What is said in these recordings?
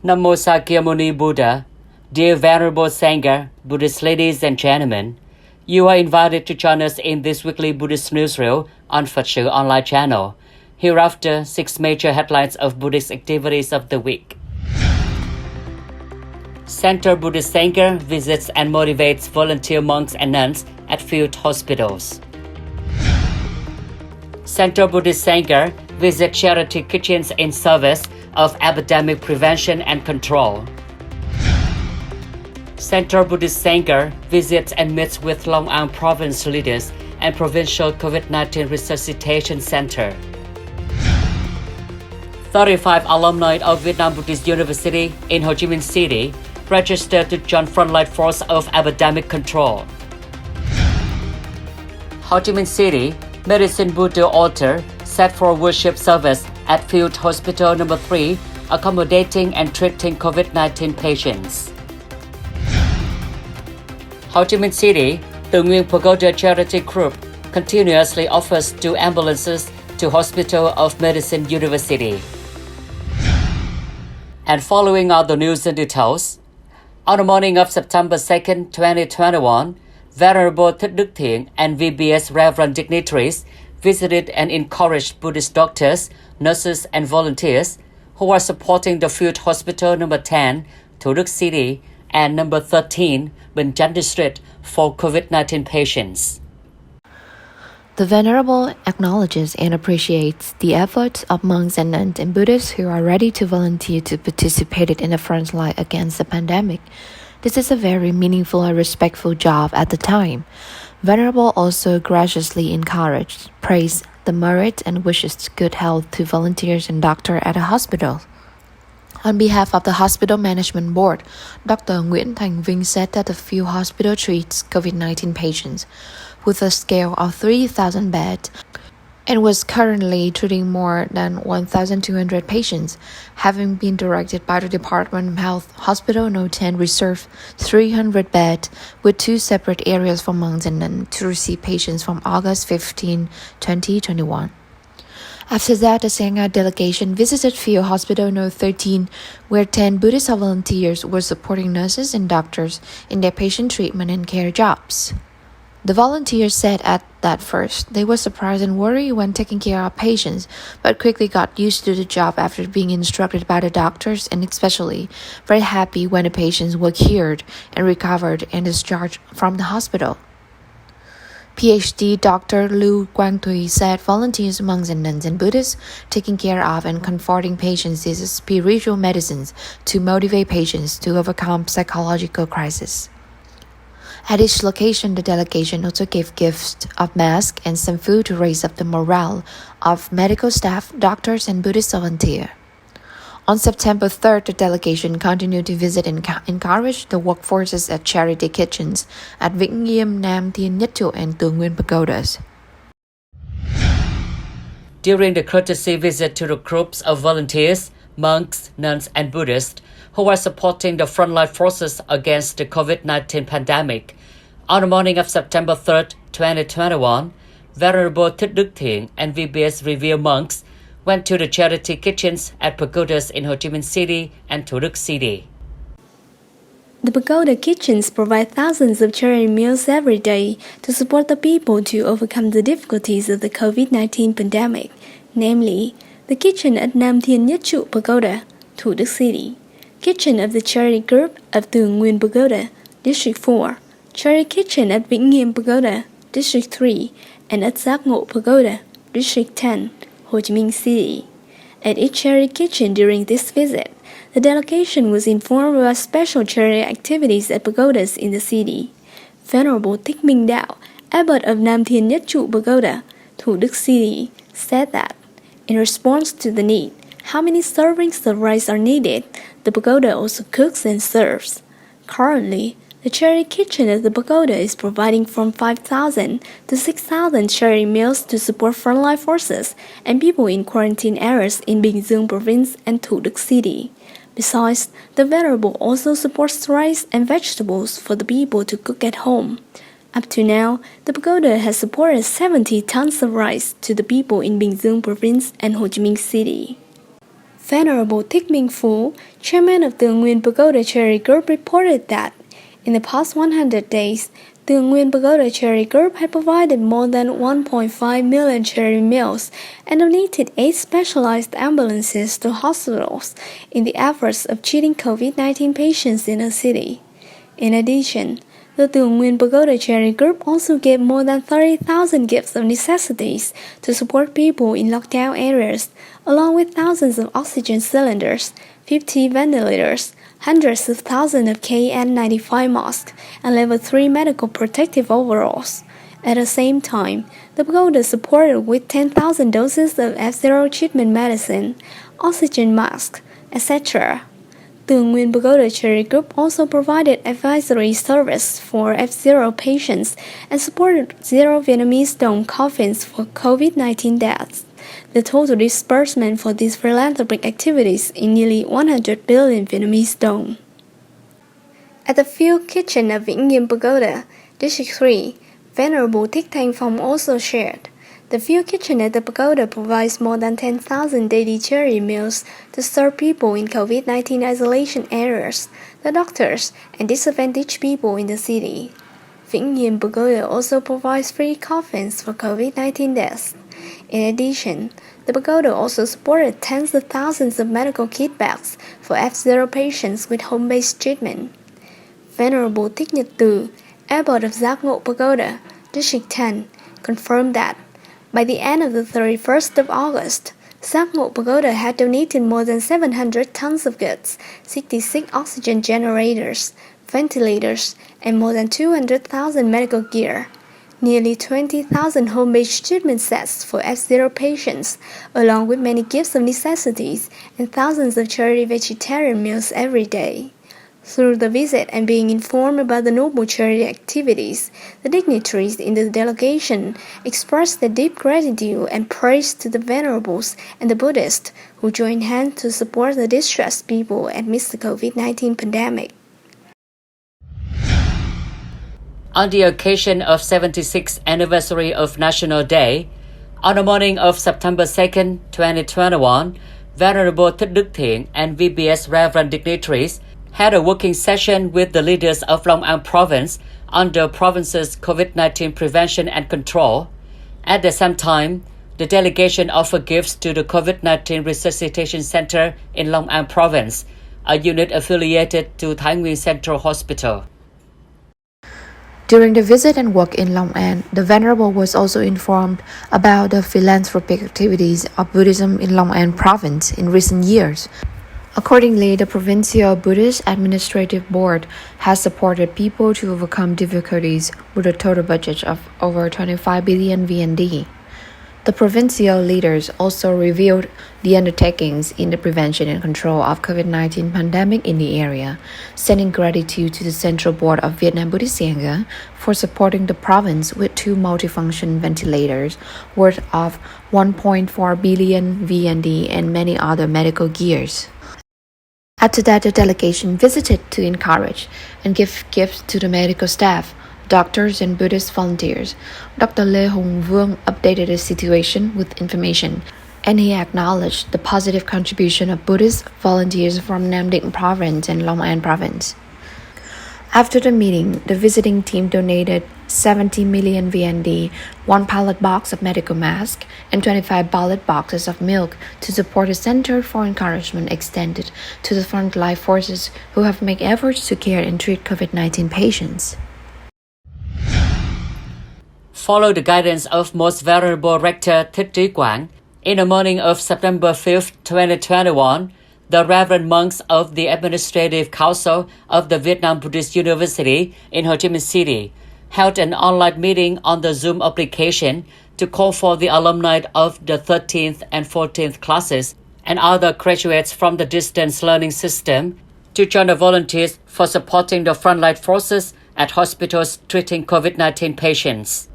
Namo Sakyamuni Buddha, dear Venerable Sangha, Buddhist ladies and gentlemen, you are invited to join us in this weekly Buddhist newsreel on Phật online channel. Hereafter, 6 major headlines of Buddhist activities of the week. Center Buddhist Sangha visits and motivates volunteer monks and nuns at field hospitals. Center Buddhist Sangha visits charity kitchens in service of epidemic prevention and control. Center Buddhist Sangha visits and meets with Long An province leaders and provincial COVID-19 resuscitation center. 35 alumni of Vietnam Buddhist University in Ho Chi Minh City registered to join frontline force of epidemic control. Ho Chi Minh City Medicine Buddha altar set for worship service at Field Hospital number 3, accommodating and treating COVID-19 patients. Ho Chi Minh City, the NGUYên Pagoda Charity Group continuously offers 2 ambulances to Hospital of Medicine University. And following are the news and details. On the morning of September 2nd, 2021, Venerable Thích Đức Thiện and VBS Reverend dignitaries visited and encouraged Buddhist doctors, nurses, and volunteers who are supporting the field hospital number 10, Thủ Đức City, and number 13, Bình Chánh District for COVID-19 patients. The Venerable acknowledges and appreciates the efforts of monks and nuns and Buddhists who are ready to volunteer to participate in the front line against the pandemic. This is a very meaningful and respectful job at the time. Venerable also graciously encouraged, praised the merit and wishes good health to volunteers and doctors at the hospital. On behalf of the Hospital Management Board, Dr. Nguyễn Thành Vinh said that the field hospital treats COVID-19 patients with a scale of 3,000 beds and was currently treating more than 1,200 patients, having been directed by the Department of Health. Hospital No. 10 reserved 300 beds with 2 separate areas for monks and nuns to receive patients from August 15, 2021. After that, the Sangha delegation visited Field Hospital No. 13, where 10 Buddhist volunteers were supporting nurses and doctors in their patient treatment and care jobs. The volunteers said that first they were surprised and worried when taking care of patients, but quickly got used to the job after being instructed by the doctors, and especially very happy when the patients were cured and recovered and discharged from the hospital. PhD Dr. Lưu Quang Thuy said volunteers, monks and nuns and Buddhists taking care of and comforting patients is a spiritual medicine to motivate patients to overcome psychological crisis. At each location, the delegation also gave gifts of masks and some food to raise up the morale of medical staff, doctors, and Buddhist volunteers. On September 3rd, the delegation continued to visit and encourage the workforces at charity kitchens at Vĩnh Nghiêm, Nam Thiên Nhất Trụ, and Tường Nguyên Pagodas. During the courtesy visit to the groups of volunteers, monks, nuns, and Buddhists who are supporting the frontline forces against the COVID-19 pandemic, on the morning of September 3rd, 2021, Venerable Thích Đức Thiện and VBS Revere monks went to the charity kitchens at pagodas in Ho Chi Minh City and Thủ Đức City. The pagoda kitchens provide thousands of charity meals every day to support the people to overcome the difficulties of the COVID-19 pandemic, namely the kitchen at Nam Thiên Nhất Trụ Pagoda, Thủ Đức City, kitchen of the charity group of Tường Nguyên Pagoda, District 4, charity kitchen at Vĩnh Nghiêm Pagoda, District 3, and at Giác Ngộ Pagoda, District 10, Ho Chi Minh City. At each charity kitchen during this visit, the delegation was informed about special charity activities at pagodas in the city. Venerable Thích Minh Đạo, abbot of Nam Thiên Nhất Trụ Pagoda, Thủ Đức City, said that, in response to the need, how many servings of rice are needed, the pagoda also cooks and serves. Currently, the charity kitchen at the pagoda is providing from 5,000 to 6,000 charity meals to support frontline forces and people in quarantine areas in Bình Dương Province and Thủ Đức City. Besides, the Venerable also supports rice and vegetables for the people to cook at home. Up to now, the pagoda has supported 70 tons of rice to the people in Bình Dương Province and Ho Chi Minh City. Venerable Thích Minh Phú, chairman of the NGUYên Pagoda Charity Group, reported that in the past 100 days, the NGUYên Pagoda Charity Group had provided more than 1.5 million charity meals and donated 8 specialized ambulances to hospitals in the efforts of treating COVID-19 patients in the city. In addition, the NGUYên Pagoda Charity Group also gave more than 30,000 gifts of necessities to support people in lockdown areas, along with thousands of oxygen cylinders, 50 ventilators, hundreds of thousands of KN95 masks, and level 3 medical protective overalls. At the same time, the pagoda supported with 10,000 doses of F0 treatment medicine, oxygen masks, etc. The NGUYên Pagoda Charity Group also provided advisory service for F0 patients and supported 0 Vietnamese stone coffins for COVID-19 deaths. The total disbursement for these philanthropic activities is nearly 100 billion Vietnamese dong. At the field kitchen of Vĩnh Nghiêm Pagoda, District 3, Venerable Thích Thanh Phong also shared. The field kitchen at the pagoda provides more than 10,000 daily charity meals to serve people in COVID-19 isolation areas, the doctors, and disadvantaged people in the city. Vĩnh Nghiêm Pagoda also provides free coffins for COVID-19 deaths. In addition, the pagoda also supported tens of thousands of medical kit bags for F0 patients with home-based treatment. Venerable Thích Nhật Từ, abbot of Giác Ngộ Pagoda, District 10, confirmed that by the end of the 31st of August, Giác Ngộ Pagoda had donated more than 700 tons of goods, 66 oxygen generators, ventilators, and more than 200,000 medical gear. Nearly 20,000 home-based treatment sets for F0 patients, along with many gifts of necessities and thousands of charity vegetarian meals every day. Through the visit and being informed about the noble charity activities, the dignitaries in the delegation expressed their deep gratitude and praise to the venerables and the Buddhists who joined hands to support the distressed people amidst the COVID-19 pandemic. On the occasion of 76th anniversary of National Day, on the morning of September 2nd, 2021, Venerable Thích Đức Thiện and VBS Reverend dignitaries had a working session with the leaders of Long An Province on the province's COVID-19 prevention and control. At the same time, the delegation offered gifts to the COVID-19 Resuscitation Center in Long An Province, a unit affiliated to Thái Nguyên Central Hospital. During the visit and work in Long An, the Venerable was also informed about the philanthropic activities of Buddhism in Long An Province in recent years. Accordingly, the Provincial Buddhist Administrative Board has supported people to overcome difficulties with a total budget of over 25 billion VND. The provincial leaders also reviewed the undertakings in the prevention and control of COVID-19 pandemic in the area, sending gratitude to the Central Board of Vietnam Buddhist SANGHA for supporting the province with 2 multifunction ventilators worth of 1.4 billion VND and many other medical gears. After that, the delegation visited to encourage and give gifts to the medical staff, doctors and Buddhist volunteers. Dr. Lê Hùng Vương updated the situation with information, and he acknowledged the positive contribution of Buddhist volunteers from Nam Định Province and Long An Province. After the meeting, the visiting team donated 70 million VND, 1 pallet box of medical masks, and 25 pallet boxes of milk to support a center for encouragement extended to the frontline forces who have made efforts to care and treat COVID-19 patients. Follow the guidance of Most Venerable Rector Thích Trí Quảng. In the morning of September 5th, 2021, the Reverend monks of the Administrative Council of the Vietnam Buddhist University in Ho Chi Minh City held an online meeting on the Zoom application to call for the alumni of the 13th and 14th classes and other graduates from the distance learning system to join the volunteers for supporting the frontline forces at hospitals treating COVID-19 patients.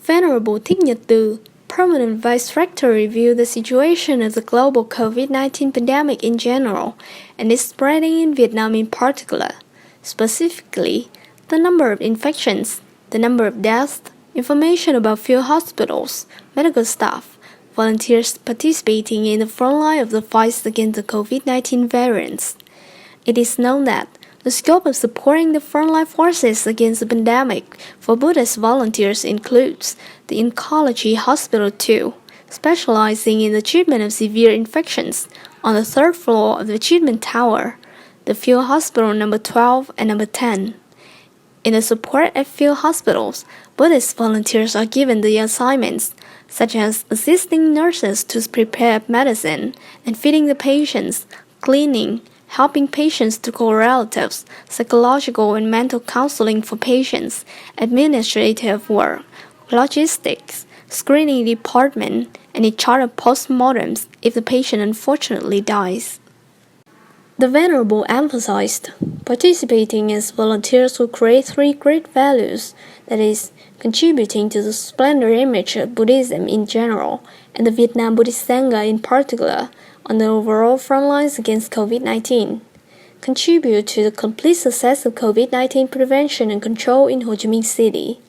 Venerable Thích Nhật Từ, Permanent Vice Rector, reviewed the situation of the global COVID-19 pandemic in general and its spreading in Vietnam in particular. Specifically, the number of infections, the number of deaths, information about field hospitals, medical staff, volunteers participating in the front line of the fight against the COVID-19 variants. It is known that the scope of supporting the frontline forces against the pandemic for Buddhist volunteers includes the Oncology Hospital 2, specializing in the treatment of severe infections, on the third floor of the treatment tower, the field hospital number 12 and number 10. In the support at field hospitals, Buddhist volunteers are given the assignments, such as assisting nurses to prepare medicine and feeding the patients, cleaning, helping patients to call relatives, psychological and mental counseling for patients, administrative work, logistics, screening department, and in charge of postmortems if the patient unfortunately dies. The Venerable emphasized participating as volunteers who create three great values, that is, contributing to the splendid image of Buddhism in general and the Vietnam Buddhist Sangha in particular on the overall front lines against COVID-19, contribute to the complete success of COVID-19 prevention and control in Ho Chi Minh City,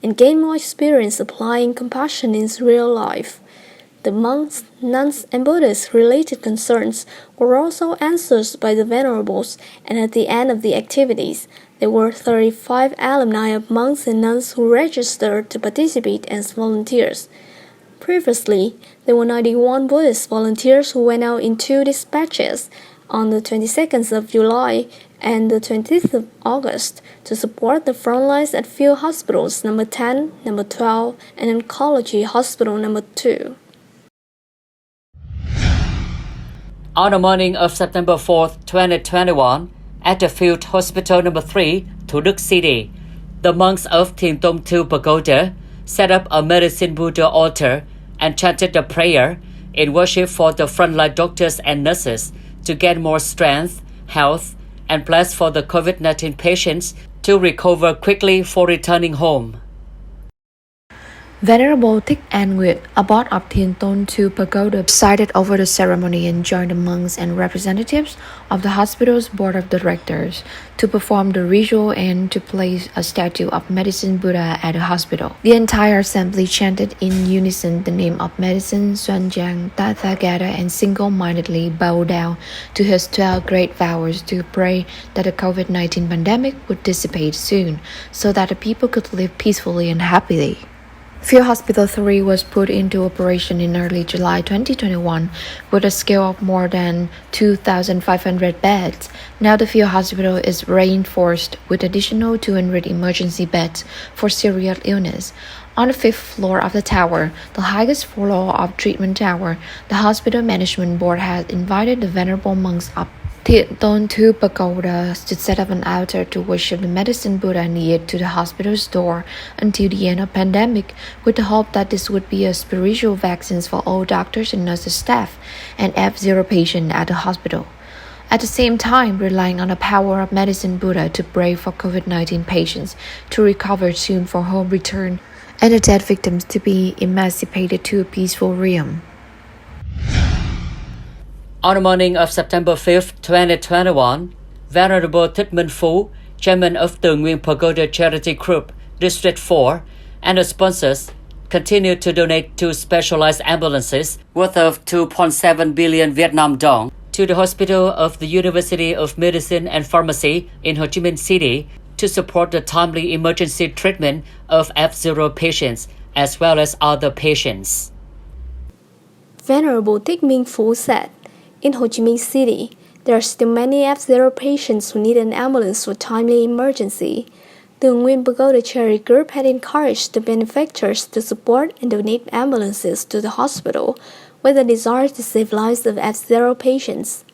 and gain more experience applying compassion in real life. The monks, nuns, and Buddhists' related concerns were also answered by the Venerables, and at the end of the activities, there were 35 alumni of monks and nuns who registered to participate as volunteers. Previously, there were 91 Buddhist volunteers who went out in 2 dispatches on the 22nd of July and the 20th of August to support the front lines at field hospitals number 10, number 12, and Oncology Hospital number 2. On the morning of September 4th, 2021, at the field hospital number 3, Thủ Đức City, the monks of Thiền Tông 2 Pagoda set up a medicine Buddha altar and chanted a prayer in worship for the frontline doctors and nurses to get more strength, health, and bless for the COVID-19 patients to recover quickly for returning home. Venerable Thích An Nguyệt, abbot of Thiền Tông 2 Pagoda, presided over the ceremony and joined the monks and representatives of the hospital's board of directors to perform the ritual and to place a statue of Medicine Buddha at the hospital. The entire assembly chanted in unison the name of Medicine SANGHA, Tathagata, and single-mindedly bowed down to his 12 great vows to pray that the COVID-19 pandemic would dissipate soon so that the people could live peacefully and happily. Field Hospital 3 was put into operation in early July 2021 with a scale of more than 2,500 beds. Now the field hospital is reinforced with additional 200 emergency beds for serious illness. On the 5th floor of the tower, the highest floor of treatment tower, the hospital management board has invited the venerable monks of Thiện Tông 2 Pagoda to set up an altar to worship the medicine Buddha near to the hospital's door until the end of pandemic, with the hope that this would be a spiritual vaccine for all doctors and nurses staff and F0 patients at the hospital. At the same time, relying on the power of medicine Buddha to pray for COVID-19 patients to recover soon for home return and the dead victims to be emancipated to a peaceful realm. On the morning of September 5th, 2021, Venerable Thích Minh Phú, chairman of the NGUYên Pagoda Charity Group, District 4, and the sponsors continued to donate 2 specialized ambulances worth of 2.7 billion Vietnam dong to the Hospital of the University of Medicine and Pharmacy in Ho Chi Minh City to support the timely emergency treatment of F0 patients as well as other patients. Venerable Thích Minh Phú said, in Ho Chi Minh City, there are still many F0 patients who need an ambulance for timely emergency. The NGUYên Pagoda Charity Group had encouraged the benefactors to support and donate ambulances to the hospital with a desire to save lives of F0 patients.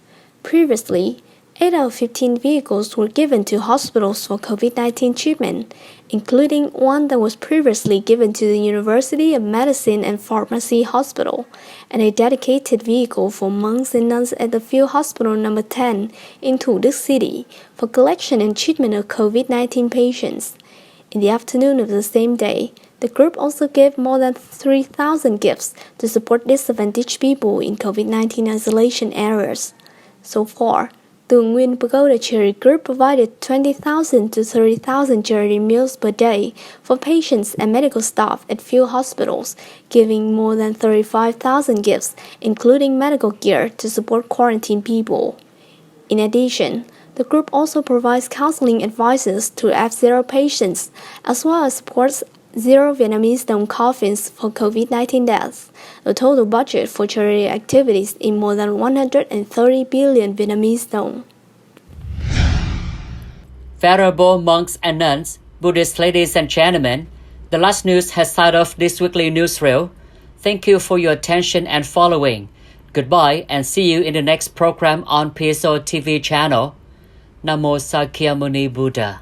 Previously, 8 out of 15 vehicles were given to hospitals for COVID-19 treatment, including one that was previously given to the University of Medicine and Pharmacy Hospital, and a dedicated vehicle for monks and nuns at the field hospital number 10 in Thủ Đức City for collection and treatment of COVID-19 patients. In the afternoon of the same day, the group also gave more than 3,000 gifts to support disadvantaged people in COVID-19 isolation areas. So far, the NGUYên Pagoda Charity Group provided 20,000 to 30,000 charity meals per day for patients and medical staff at few hospitals, giving more than 35,000 gifts, including medical gear, to support quarantined people. In addition, the group also provides counseling advices to F0 patients, as well as supports 0 Vietnamese đồng coffins for COVID-19 deaths. The total budget for charity activities is more than 130 billion Vietnamese đồng. Venerable monks and nuns, Buddhist ladies and gentlemen, the last news has started off this weekly newsreel. Thank you for your attention and following. Goodbye and see you in the next program on PSO TV channel. Namo Sakyamuni Buddha.